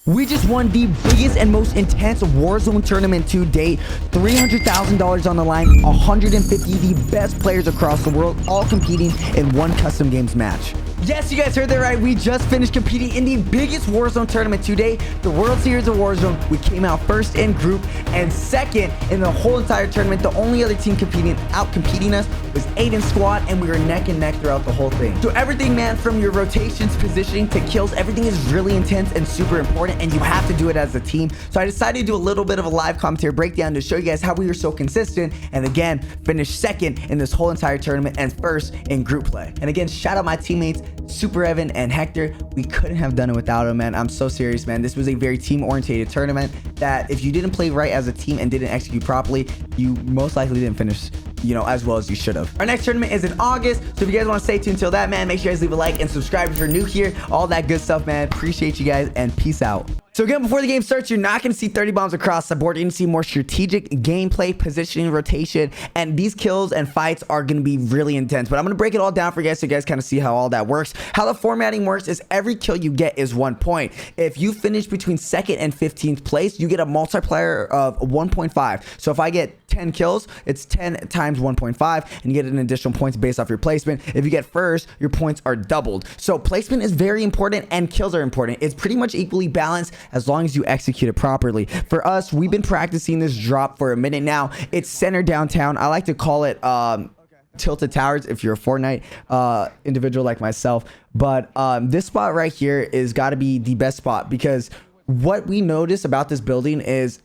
We just won the biggest and most intense Warzone tournament to date. $300,000 on the line, 150 the best players across the world, all competing in one custom games match. Yes, you guys heard that right. We just finished competing in the biggest Warzone tournament to date, the World Series of Warzone. We came out first in group and second in the whole entire tournament. The only other team competing us was Aiden's squad, and we were neck and neck throughout the whole thing. So everything, man, from your rotations, positioning to kills, everything is really intense and super important, and you have to do it as a team. So I decided to do a little bit of a live commentary breakdown to show you guys how we were so consistent, and again, finished second in this whole entire tournament and first in group play. And again, shout out my teammates, Super Evan and Hector. We couldn't have done it without him, man. I'm so serious, man. This was a very team-oriented tournament that if you didn't play right as a team and didn't execute properly, you most likely didn't finish, as well as you should have. Our next tournament is in August, so if you guys want to stay tuned until that, man, make sure you guys leave a like and subscribe if you're new here. All that good stuff, man. Appreciate you guys, and peace out. So again, before the game starts, you're not going to see 30 bombs across the board. You're going to see more strategic gameplay, positioning, rotation, and these kills and fights are going to be really intense. But I'm going to break it all down for you guys so you guys kind of see how all that works. How the formatting works is every kill you get is 1 point. If you finish between 2nd and 15th place, you get a multiplier of 1.5. So if I get 10 kills, it's 10 times 1.5, and you get an additional points based off your placement. If you get first, your points are doubled. So placement is very important and kills are important. It's pretty much equally balanced as long as you execute it properly. For us, we've been practicing this drop for a minute now. It's centered downtown. I like to call it Tilted Towers if you're a Fortnite individual like myself. But this spot right here is got to be the best spot, because what we notice about this building is,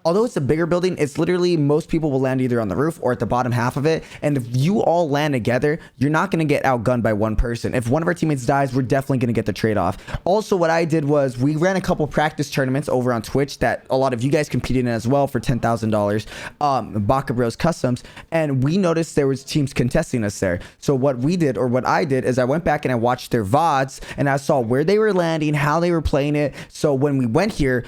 although it's a bigger building, it's literally most people will land either on the roof or at the bottom half of it. And if you all land together, you're not going to get outgunned by one person. If one of our teammates dies, we're definitely going to get the trade-off. Also, what I did was we ran a couple practice tournaments over on Twitch that a lot of you guys competed in as well for $10,000, Baka Bros Customs, and we noticed there was teams contesting us there. So what we did, or what I did, is I went back and I watched their VODs and I saw where they were landing, how they were playing it. So when we went here,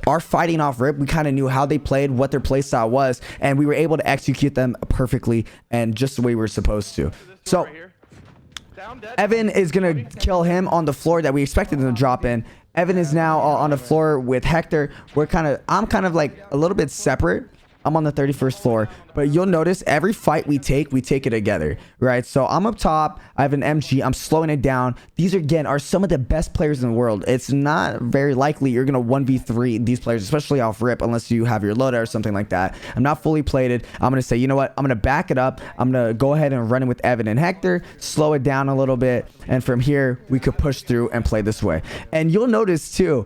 our fighting off rip, we kind of knew how they played, what their play style was, and we were able to execute them perfectly and just the way we were supposed to. So Evan is gonna kill him on the floor that we expected him to drop in. Evan is now on the floor with Hector. I'm kind of like a little bit separate. I'm on the 31st floor, but you'll notice every fight we take it together, right? So I'm up top. I have an MG. I'm slowing it down. These again are some of the best players in the world. It's not very likely you're gonna 1v3 these players, especially off rip, unless you have your loadout or something like that. I'm not fully plated. I'm gonna say, you know what? I'm gonna back it up. I'm gonna go ahead and run it with Evan and Hector, slow it down a little bit, and from here we could push through and play this way. And you'll notice too,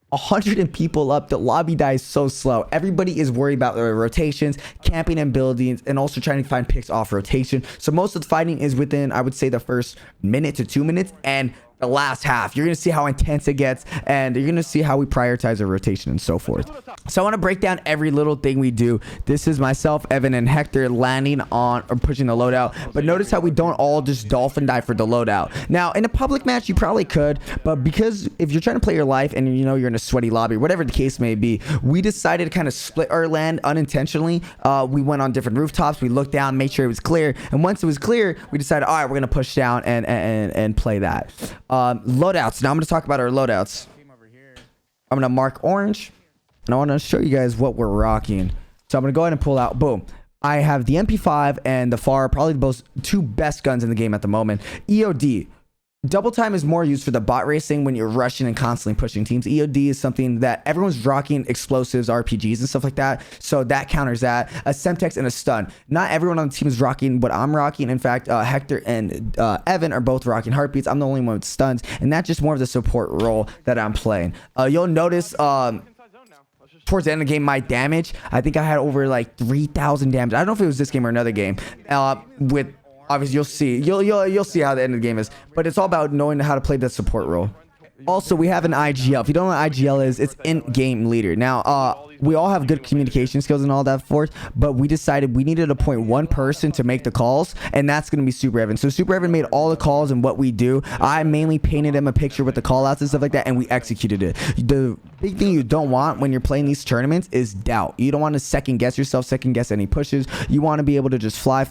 100 people up, the lobby dies so slow. Everybody is worried about their rotations, camping in buildings, and also trying to find picks off rotation. So most of the fighting is within, I would say, the first minute to 2 minutes, and the last half you're gonna see how intense it gets, and you're gonna see how we prioritize our rotation and so forth. So I want to break down every little thing we do. This is myself, Evan, and Hector landing on or pushing the loadout, but notice how we don't all just dolphin dive for the loadout. Now in a public match you probably could, but because if you're trying to play your life and you're in a sweaty lobby, whatever the case may be, we decided to kind of split our land unintentionally. We went on different rooftops, we looked down, made sure it was clear, and once it was clear, we decided, all right, we're gonna push down and play that. Loadouts. Now I'm going to talk about our loadouts. I'm going to mark orange, and I want to show you guys what we're rocking. So I'm going to go ahead and pull out. Boom. I have the MP5 and the FAR, probably the two best guns in the game at the moment. EOD. Double time is more used for the bot racing when you're rushing and constantly pushing teams. EOD is something that everyone's rocking, explosives, RPGs, and stuff like that. So that counters that. A Semtex and a stun. Not everyone on the team is rocking what I'm rocking. In fact, Hector and Evan are both rocking heartbeats. I'm the only one with stuns, and that's just more of the support role that I'm playing. You'll notice towards the end of the game, my damage, I think I had over like 3,000 damage. I don't know if it was this game or another game. With obviously, you'll see how the end of the game is, but it's all about knowing how to play the support role. Also, we have an IGL. If you don't know what IGL is, it's in-game leader. Now, we all have good communication skills and all that forth, but we decided we needed to appoint one person to make the calls, and that's going to be Super Evan. So Super Evan made all the calls and what we do. I mainly painted him a picture with the call outs and stuff like that, and we executed it. The big thing you don't want when you're playing these tournaments is doubt. You don't want to second guess yourself, second guess any pushes. You want to be able to just fly.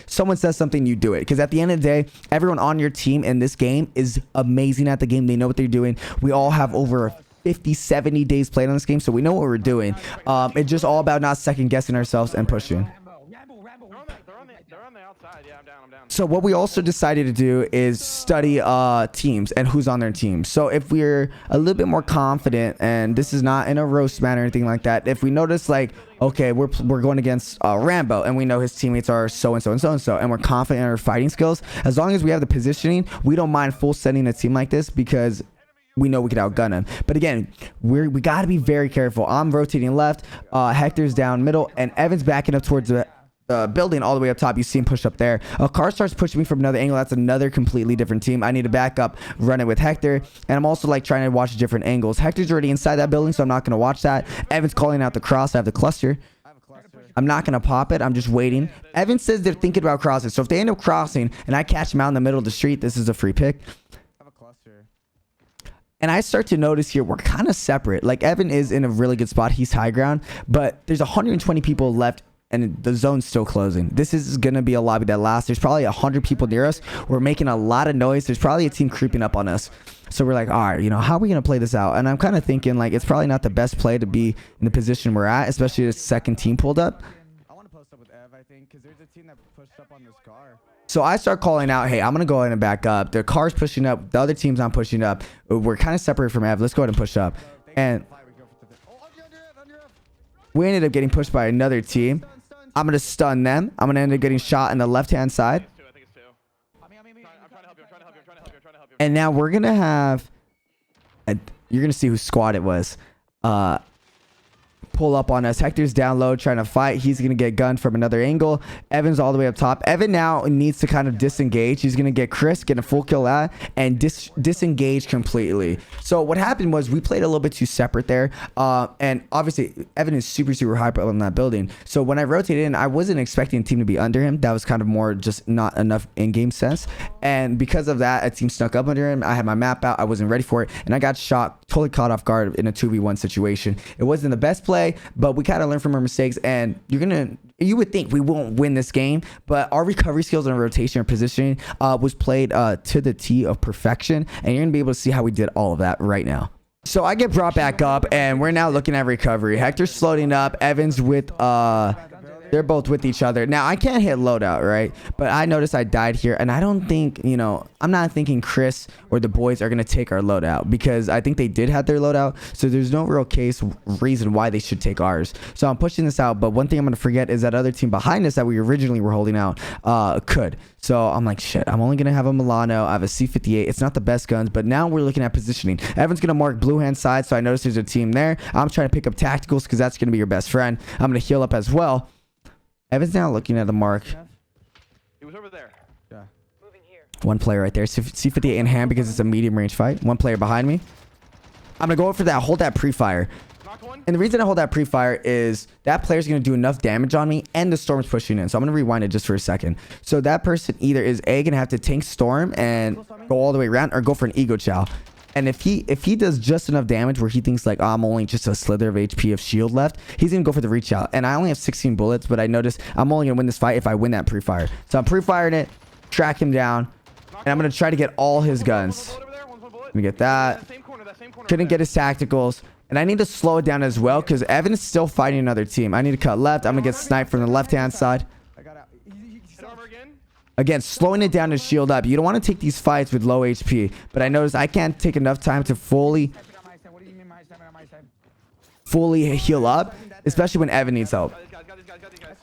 Someone says something, you do it, because at the end of the day, everyone on your team in this game is amazing at the game. They know what they're doing. We all have over 50, 70 days played on this game, so we know what we're doing. It's just all about not second guessing ourselves and pushing. They're on the outside. Yeah, I'm down. So what we also decided to do is study teams and who's on their team. So if we're a little bit more confident, and this is not in a roast manner or anything like that, if we notice like, okay, we're going against Rambo and we know his teammates are so and so and so and so, and we're confident in our fighting skills, as long as we have the positioning, we don't mind full sending a team like this because we know we could outgun him. But again, we got to be very careful. I'm rotating left, Hector's down middle, and Evan's backing up towards the building all the way up top. You see him push up there. A car starts pushing me from another angle. That's another completely different team. I need to back up, run it with Hector, and I'm also like trying to watch different angles. Hector's already inside that building, so I'm not going to watch that. Evan's calling out the cross. I have the cluster. I'm not going to pop it. I'm just waiting. Evan says they're thinking about crossing, so if they end up crossing and I catch them out in the middle of the street, this is a free pick. And I start to notice here, we're kind of separate. Like, Evan is in a really good spot. He's high ground, but there's 120 people left and the zone's still closing. This is going to be a lobby that lasts. There's probably 100 people near us. We're making a lot of noise. There's probably a team creeping up on us. So we're like, all right, how are we going to play this out? And I'm kind of thinking like, it's probably not the best play to be in the position we're at, especially the second team pulled up. I want to post up with Ev, I think, because there's a team that pushed up on this car. So I start calling out, hey, I'm going to go ahead and back up. The car's pushing up. The other team's not pushing up. We're kind of separated from Ev. Let's go ahead and push up. And we ended up getting pushed by another team. I'm going to stun them. I'm going to end up getting shot in the left-hand side. And now we're going to have... you're going to see whose squad it was. Pull up on us. Hector's down low trying to fight. He's going to get gunned from another angle. Evan's all the way up top. Evan now needs to kind of disengage. He's going to get Chris, get a full kill at, and disengage completely. So what happened was we played a little bit too separate there. And obviously, Evan is super, super high on that building. So when I rotated in, I wasn't expecting a team to be under him. That was kind of more just not enough in-game sense. And because of that, a team snuck up under him. I had my map out. I wasn't ready for it. And I got shot, totally caught off guard in a 2v1 situation. It wasn't the best play, but we kind of learned from our mistakes, and you would think we won't win this game, but our recovery skills and rotation and positioning was played to the T of perfection, and you're gonna be able to see how we did all of that right now. So I get brought back up, and we're now looking at recovery. Hector's floating up. Evan's with they're both with each other. Now I can't hit loadout, right? But I noticed I died here, and I don't think, I'm not thinking Chris or the boys are gonna take our loadout, because I think they did have their loadout, so there's no real reason why they should take ours. So I'm pushing this out, but one thing I'm gonna forget is that other team behind us that we originally were holding out could. So I'm like, shit, I'm only gonna have a Milano. I have a C58. It's not the best guns, but now we're looking at positioning. Evan's gonna mark blue hand side, so I notice there's a team there. I'm trying to pick up tacticals because that's gonna be your best friend. I'm gonna heal up as well. Evan's now looking at the mark. He was over there. Yeah. One player right there. C58 in hand because it's a medium range fight. One player behind me. I'm going to go for that. Hold that pre-fire. And the reason I hold that pre-fire is that player's going to do enough damage on me, and the storm's pushing in. So I'm going to rewind it just for a second. So that person either is A, going to have to tank storm and go all the way around, or go for an ego chow. And if he does just enough damage where he thinks like, oh, I'm only just a slither of HP of shield left, he's gonna go for the reach out. And I only have 16 bullets, but I noticed I'm only gonna win this fight if I win that pre-fire. So I'm pre-firing it, track him down, and I'm gonna try to get all his guns. Let me get that. Couldn't get his tacticals. And I need to slow it down as well, because Evan is still fighting another team. I need to cut left. I'm gonna get sniped from the left-hand side. Again, slowing it down to shield up. You don't want to take these fights with low HP. But I noticed I can't take enough time to fully heal up, especially when Evan needs help.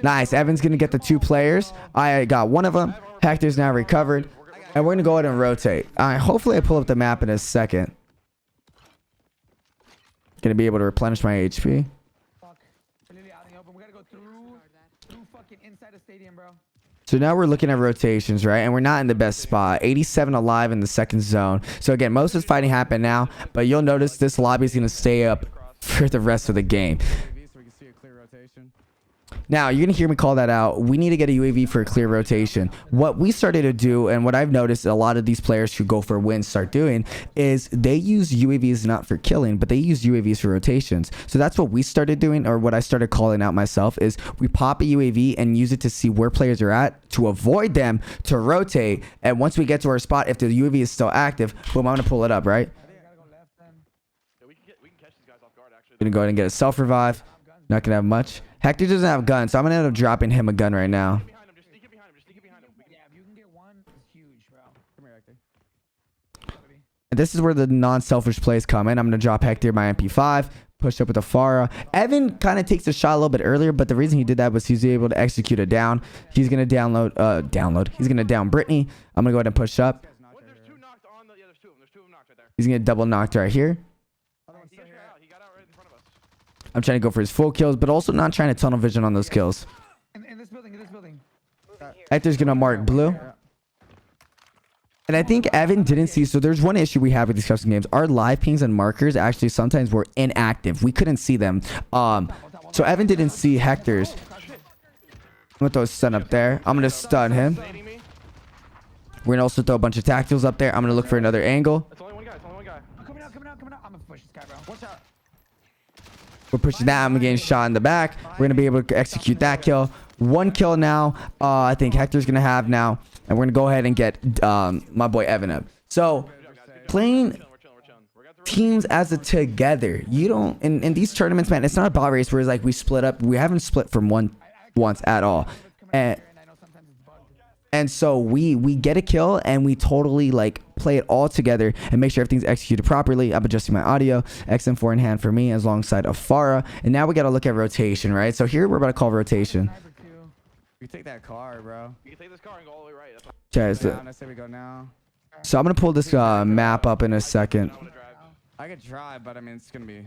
Nice. Evan's going to get the two players. I got one of them. Hector's now recovered. And we're going to go ahead and rotate. Hopefully I pull up the map in a second. Going to be able to replenish my HP. So now we're looking at rotations, right? And we're not in the best spot. 87 alive in the second zone. So again, most of this fighting happened now, but you'll notice this lobby is going to stay up for the rest of the game. Now, you're going to hear me call that out. We need to get a UAV for a clear rotation. What we started to do, and what I've noticed a lot of these players who go for wins start doing, is they use UAVs not for killing, but they use UAVs for rotations. So that's what we started doing, or what I started calling out myself, is we pop a UAV and use it to see where players are at, to avoid them, to rotate. And once we get to our spot, if the UAV is still active, boom, I'm going to pull it up, right? these guys off guard, actually. Gonna go ahead and get a self-revive. Not gonna have much. Hector doesn't have guns, so I'm gonna end up dropping him a gun right now. Behind him, just sneak it behind him, just sneak it behind him. Yeah, if you can get one, it's huge, bro. Come here, Hector. And this is where the non-selfish plays come in. I'm gonna drop Hector my MP5. Push up with the Farah. Evan kind of takes the shot a little bit earlier, but the reason he did that was he's able to execute it down. He's gonna He's gonna down Brittany. I'm gonna go ahead and push up. What? There's two knocked on the. Yeah, there's two of them. There's two of them knocked right there. He's gonna double knocked right here. He just got out. He got out right in front of us. I'm trying to go for his full kills, but also not trying to tunnel vision on those kills. In this building, in this building. Hector's gonna mark blue. And I think Evan didn't see. So there's one issue we have with these custom games. Our live pings and markers actually sometimes were inactive. We couldn't see them. So Evan didn't see Hector's. I'm gonna throw a stun up there. I'm gonna stun him. We're gonna also throw a bunch of tacticals up there. I'm gonna look for another angle. It's only one guy. It's only one guy. I'm coming out, coming out, coming out. I'm gonna push this guy, bro. Watch out. We're pushing that. I'm getting shot in the back. We're gonna be able to execute that kill. One kill now. I think Hector's gonna have now, and we're gonna go ahead and get my boy Evan up. So playing teams as a together, you don't in these tournaments, man. It's not a bot race where it's like we split up. We haven't split from once at all, and so we get a kill and we totally like play it all together and make sure everything's executed properly. I'm adjusting my audio. XM4 in hand for me alongside Afara. And now we got to look at rotation, right? So here we're about to call rotation. You take that car, bro. You can take this car and go all the way right. That's Okay, I say we go now. so I'm going to pull this map up in a second. I want to drive. I could drive, but I mean, it's gonna be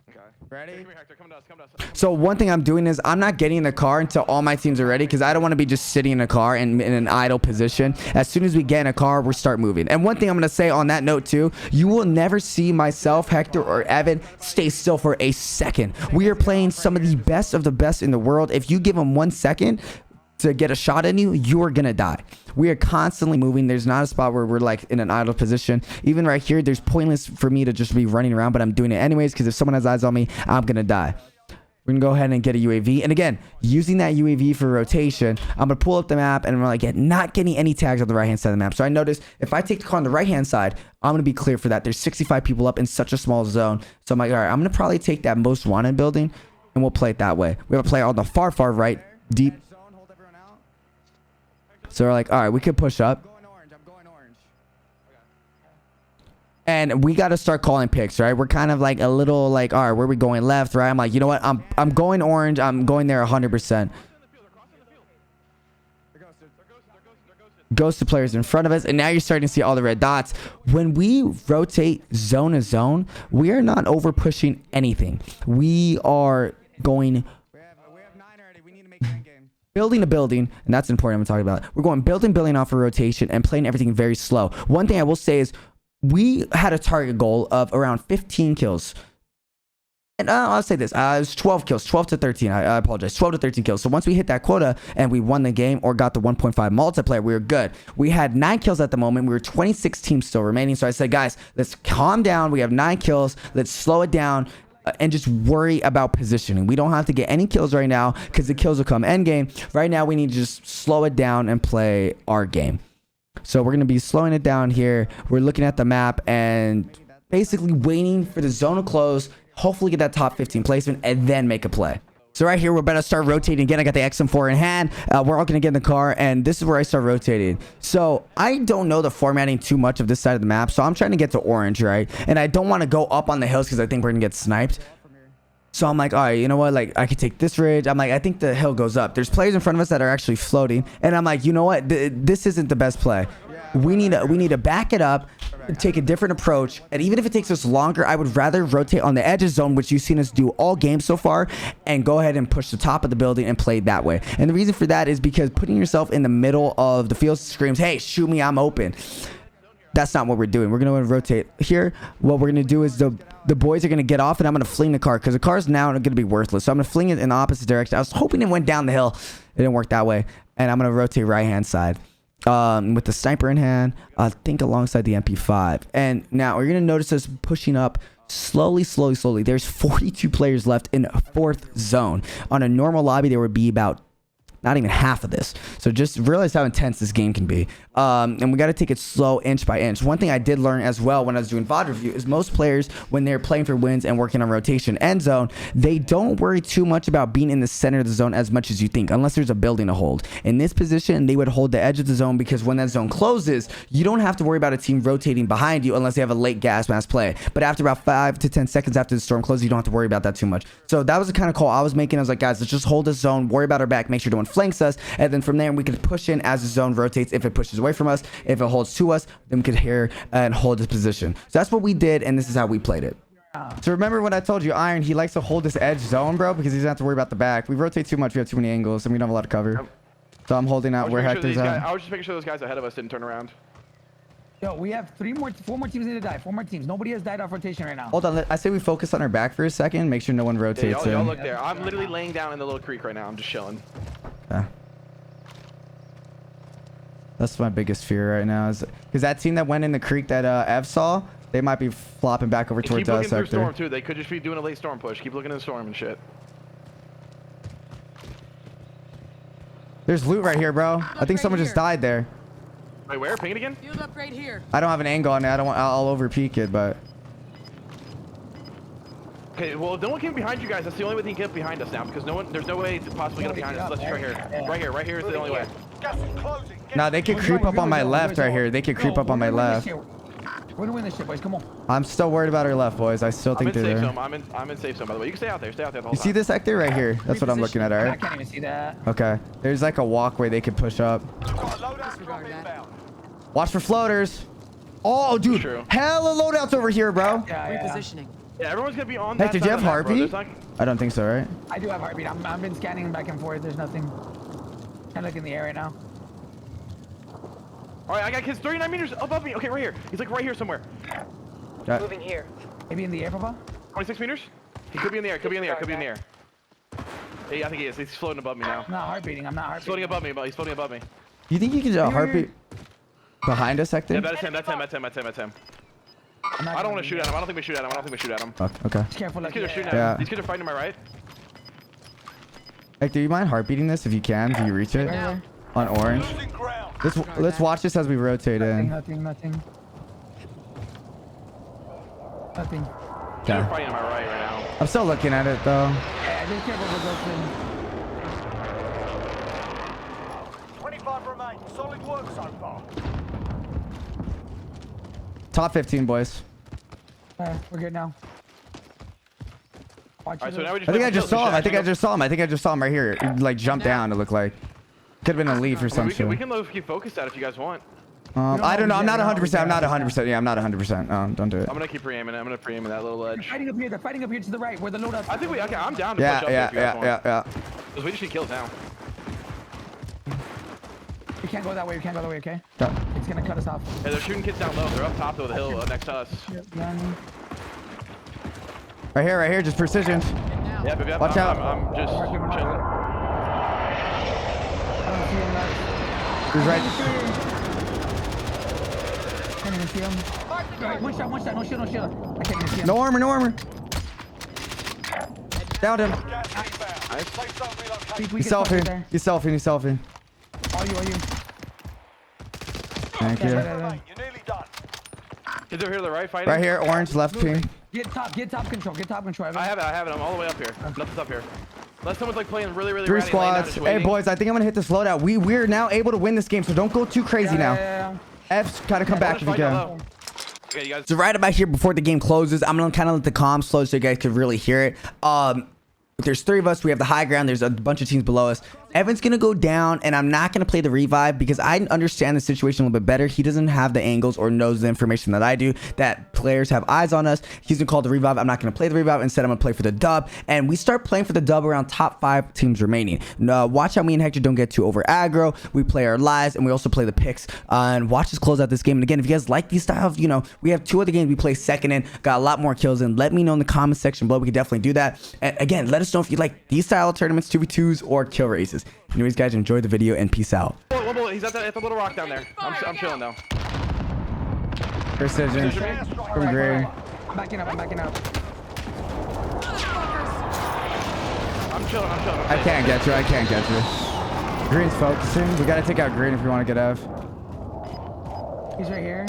Okay. ready. Come here, Hector. Come to us. Come to us. So one thing I'm doing is I'm not getting in the car until all my teams are ready because I don't want to be just sitting in a car and in an idle position. As soon as we get in a car, we start moving. And one thing I'm going to say on that note too, you will never see myself, Hector, or Evan stay still for a second. We are playing some of the best in the world. If you give them 1 second to get a shot at you, you're gonna die. We are constantly moving. There's not a spot where we're like in an idle position. Even right here, there's pointless for me to just be running around, but I'm doing it anyways because if someone has eyes on me, I'm gonna die. We're gonna go ahead and get a UAV, and again, using that UAV for rotation, I'm gonna pull up the map and I'm like not getting any tags on the right hand side of the map. So I noticed if I take the car on the right hand side, I'm gonna be clear for that. There's 65 people up in such a small zone, so I'm like, all right, I'm gonna probably take that most wanted building and we'll play it that way. We have a player on the far right, deep. So we're like, all right, we could push up. I'm going orange. And we got to start calling picks, right? We're kind of like a little like, all right, where are we going left, right? I'm like, you know what? I'm going orange. I'm going there 100%. Goes to players in front of us. And now you're starting to see all the red dots. When we rotate zone to zone, we are not over pushing anything. We are going We have 9 already. We need to make an endgame. building a building, and that's important I'm talking about. We're going building off of rotation and playing everything very slow. One thing I will say is we had a target goal of around 15 kills. And I'll say this, it was 12 kills, 12 to 13. I apologize, 12 to 13 kills. So once we hit that quota and we won the game or got the 1.5 multiplayer, we were good. We had 9 kills at the moment. We were 26 teams still remaining. So I said, guys, let's calm down. We have 9 kills. Let's slow it down. And just worry about positioning. We don't have to get any kills right now because the kills will come end game. Right now, we need to just slow it down and play our game. So we're going to be slowing it down here. We're looking at the map and basically waiting for the zone to close, hopefully get that top 15 placement, and then make a play. So right here, we're about to start rotating again. I got the XM4 in hand. We're all going to get in the car, and this is where I start rotating. So I don't know the formatting too much of this side of the map, so I'm trying to get to orange, right? And I don't want to go up on the hills because I think we're going to get sniped. So I'm like, all right, you know what? Like, I could take this ridge. I'm like, I think the hill goes up. There's players in front of us that are actually floating. And I'm like, you know what? This isn't the best play. We need to back it up, take a different approach. And even if it takes us longer, I would rather rotate on the edges zone, which you've seen us do all game so far, and go ahead and push the top of the building and play that way. And the reason for that is because putting yourself in the middle of the field screams, hey, shoot me, I'm open. That's not what we're doing. We're going to rotate here. What we're going to do is the boys are going to get off, and I'm going to fling the car because the car is now going to be worthless. So I'm going to fling it in the opposite direction. I was hoping it went down the hill. It didn't work that way. And I'm going to rotate right-hand side with the sniper in hand, I think alongside the MP5. And now we're going to notice us pushing up slowly. There's 42 players left in 4th zone. On a normal lobby, there would be about not even half of this. So just realize how intense this game can be. And we got to take it slow, inch by inch. One thing I did learn as well when I was doing VOD review is most players, when they're playing for wins and working on rotation end zone, they don't worry too much about being in the center of the zone as much as you think, unless there's a building to hold. In this position, they would hold the edge of the zone because when that zone closes, you don't have to worry about a team rotating behind you unless they have a late gas mask play. But after about 5 to 10 seconds after the storm closes, you don't have to worry about that too much. So that was the kind of call I was making. I was like, guys, let's just hold this zone, worry about our back, make sure no one flanks us, and then from there we could push in as the zone rotates. If it pushes away from us, if it holds to us, then we could hear and hold this position. So that's what we did, and this is how we played it. So remember what I told you, Iron, he likes to hold this edge zone, bro, because he doesn't have to worry about the back. We rotate too much, we have too many angles, and we don't have a lot of cover. So I'm holding out where Hector's at. I was just making sure those guys ahead of us didn't turn around. Yo, we have 4 more teams need to die. 4 more teams. Nobody has died off rotation right now. Hold on, I say we focus on our back for a second, make sure no one rotates Y'all in. look there. I'm literally laying down in the little creek right now. I'm just chilling. Yeah. That's my biggest fear right now, is because that team that went in the creek that Ev saw, they might be flopping back over towards keep looking us through sector. storm too. They could just be doing a late storm push. Keep looking in the storm and shit. There's loot right here, bro. I think someone just died there. Wait, where? Ping it again? Field up right here. I don't have an angle on it. I'll over peek it, but Okay, well, no one came behind you guys. That's the only way they can get behind us now, because there's no way to possibly get behind us. Let's just right here. Right here is the only way. no, they could creep up on my left right here. They could creep up on my left. We're gonna win this shit, boys. Come on. I'm still worried about our left, boys. I still think I'm in they're safe there. zone. I'm in safe zone, by the way. You can stay out there. Stay out there the whole You time. see this sector right here? That's what I'm looking at, all I right? can't even see that. Okay. There's like a walkway they could push up. Disregard that. Watch for floaters. Oh, dude. True. Hella loadouts over here, bro. Yeah. Repositioning. Yeah, everyone's gonna be on Hey, that did side you of have the map, bro. heartbeat? There's not- I don't think so, right? I do have heartbeat. I've been scanning back and forth. There's nothing. Kind of look in the air right now. All right, I got kids 39 meters above me. Okay, right here. He's like right here somewhere. Got- Moving here. Maybe in the air, Papa. 26 meters? He could be in the air. Could be in the air. Could be in the air. Hey, I think he is. He's floating above me now. I'm not heartbeating. I'm not heartbeating. Floating above me, but he's floating above me. You think you can just heartbeat behind us, Hector? Yeah, that's him. That's him. That's him. That's him. That's him. I don't want to shoot at him. I don't think we shoot at him. I don't think we shoot at him. Oh, okay. Just careful. These Like, kids are shooting Yeah. at him. These kids are fighting to my right. Hector, you mind heartbeating this if you can? If you reach it Now. on orange. Let's watch this as we rotate in. Nothing. Nothing. Kids are Okay. fighting to my right now. I'm still looking at it though. Yeah, just careful with those things. 25 remain. Solid work so far. Top 15, boys. We're good now. Watch All right, so now we just. I think I just saw him. I think I just saw him right here. He, like jump down. It looked like. Could have been a leaf or some shit. We can keep focused at if you guys want. I don't know. I'm not 100%. I'm not 100%. Yeah, I'm not 100%. Don't do it. I'm gonna keep pre-aiming it. I'm gonna pre-aim that little edge. Fighting up here. They're fighting up here to the right, where the loadouts. I think we. Okay, I'm down to Yeah, push up there if you guys want. yeah. Because we just need kills now. We can't go that way. We can't go that way. Okay. Yeah. It's gonna cut us off. Hey, they're shooting kids down low. They're up top though, the hill next to us. Behind me. Right here. Just precision. Now. Yeah, baby. Watch out. I'm just chilling. I don't see him left. He's right. Can't even see him. Right, one shot. No shield. I can't even see him. No armor. Downed him. We He's get stuck right selfing. there. He's selfing. All you. Thank you. Yeah. You're nearly done. Kids over here to the right fighting. Right here, orange, left ping. Get top control. I have it. I'm all the way up here. Nothing's up here. Unless someone's like playing really 3 ratty and laying down squads. just Hey, waiting. boys, I think I'm gonna hit this loadout. We're now able to win this game, so don't go too crazy now. Yeah. F's gotta come back Just if you fight down can. low. Okay, you guys. So right about here before the game closes, I'm gonna kind of let the comms slow so you guys could really hear it. There's 3 of us. We have the high ground. There's a bunch of teams below us. Evan's gonna go down, and I'm not gonna play the revive because I understand the situation a little bit better. He doesn't have the angles or knows the information that I do, that players have eyes on us. He's gonna call the revive. I'm not gonna play the revive. Instead, I'm gonna play for the dub, and we start playing for the dub around top 5 teams remaining. Now, watch how me and Hector don't get too over aggro. We play our lives, and we also play the picks. And watch us close out this game. And again, if you guys like these styles, you know, we have 2 other games we play second in, got a lot more kills in. Let me know in the comment section below. We can definitely do that. And again, let us know if you like these style tournaments, 2v2s, or kill races. Anyways, guys, enjoy the video and peace out. One bullet. He's at the little rock down there. I'm chilling though. Precision from Gray. I'm backing up. I'm chilling. I can't get you. Green's focusing. We gotta take out green if we want to get F. He's right here.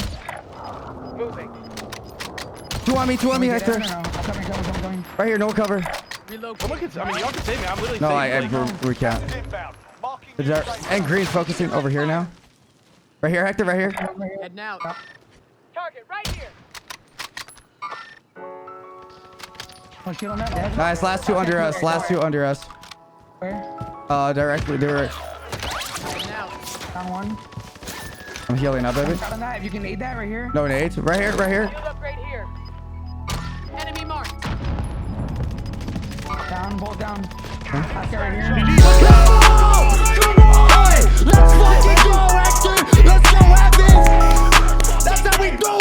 Moving. Two on me, Hector. No. Coming. Right here, no cover. Relocate. Someone can, I mean, y'all can save me. I'm literally No, saving. we can't. Inbound. Marking Is new there- safe And zone. green's focusing over here now. Right here, Hector, right here. Heading out. Target right here. Oh, shit on that. Nice, last two under us. Where? Directly, they're. Heading out. Down one. I'm healing up, baby. Shot on that. If you can aid that right here. No nades. Right here. Shield upgrade here. Enemy marked. Down, bolt down. Last guy right here. Let's fucking go, Hector! Let's go, Evans! That's how we do